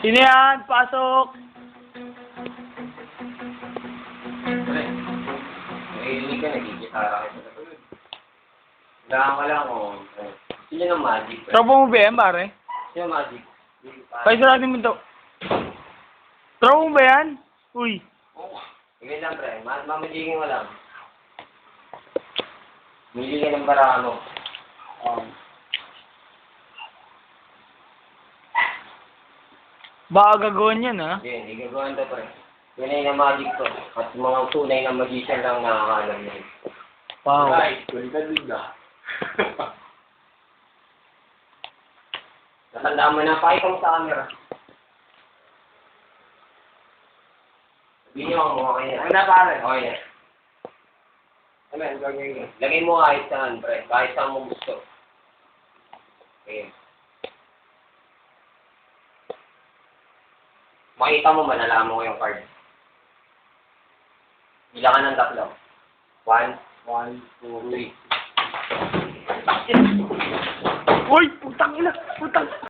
Sino yan? Pasok! Hindi ka nagigitara ka sa tulog. Kailangan ka lang kung sino ng magic. Tropa mo ba yan, pare? Sino magic? Paisa natin mo ito. Tropa mo ba yan? Uy. Sige lang, pre. Mamagiging mo lang. Mili ka ng barano. Baka gagawin yan, ha? Hindi gagawin to, pre. Tunay na magic to. At mga tunay na magician lang nakakalam na yun. Wow. Right, kulit na. Natandaan mo na, pakita mo sa camera. Sabihin niyo ako, okay na. Ano na, pare? Okay na. Amen, gagawin mo. Lagay mo kahit saan, pre. Kahit saan mo gusto. Okay. Makita mo, malalaman ko yung card. Bilang ka ng tatlo. 1, 2, 3. Uy! Putang ina! Putang!